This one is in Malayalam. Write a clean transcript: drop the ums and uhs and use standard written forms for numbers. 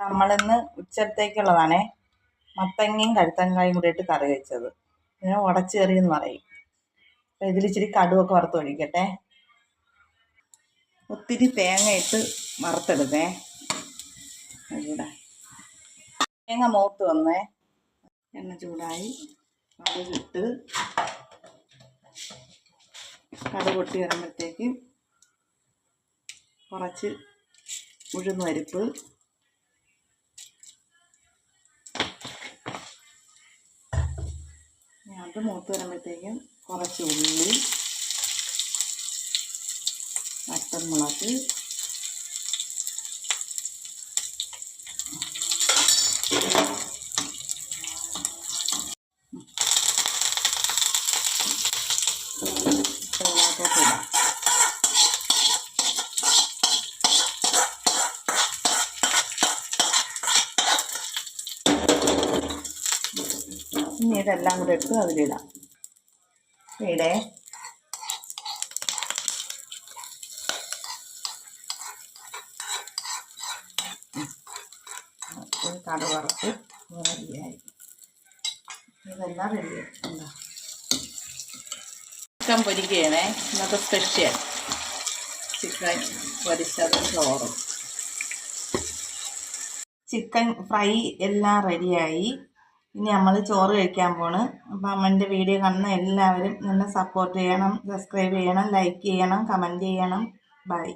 നമ്മളിന്ന് ഉച്ചത്തേക്കുള്ളതാണേ. മത്തങ്ങയും കഴുത്തങ്കായും കൂടി ഇട്ട് കറി വെച്ചത്. ഇതിനെ ഉടച്ചേറി എന്ന് പറയും. അപ്പം ഇതിലിച്ചിരി കടുവൊക്കെ വറുത്തൊഴിക്കട്ടെ. ഒത്തിരി തേങ്ങ ഇട്ട് വറുത്തെടുക്കേ. ഇവിടെ തേങ്ങ മൂത്ത് വന്നേ. എണ്ണ ചൂടായി. കടുകിട്ട് കടുക് പൊട്ടി വരുമ്പോഴത്തേക്ക് കുറച്ച് ഉഴുന്ന് പരിപ്പ്, അത് മൂത്ത് വരുമ്പോഴത്തേക്കും കുറച്ച് ഉള്ളി, വറ്റൽമുളക്, ഇനി ഇതെല്ലാം കൂടെ ഇട്ട് അതിലിടാം. ഇടേ കടുക് വറുത്ത് റെഡിയായി. ഇതെല്ലാം റെഡിയായി. എന്താ ചിക്കൻ പൊരിക്കുകയാണേ. ഇന്നത്തെ സ്പെഷ്യൽ ചിക്കൻ പൊരിച്ചതും ചോറും. ചിക്കൻ ഫ്രൈ എല്ലാം റെഡിയായി. ഇനി നമ്മൾ ചോറ് കഴിക്കാൻ പോണ്. അപ്പം അമ്മൻ്റെ വീഡിയോ കാണുന്ന എല്ലാവരും എന്നെ സപ്പോർട്ട് ചെയ്യണം, സബ്സ്ക്രൈബ് ചെയ്യണം, ലൈക്ക് ചെയ്യണം, കമൻറ്റ് ചെയ്യണം. ബൈ.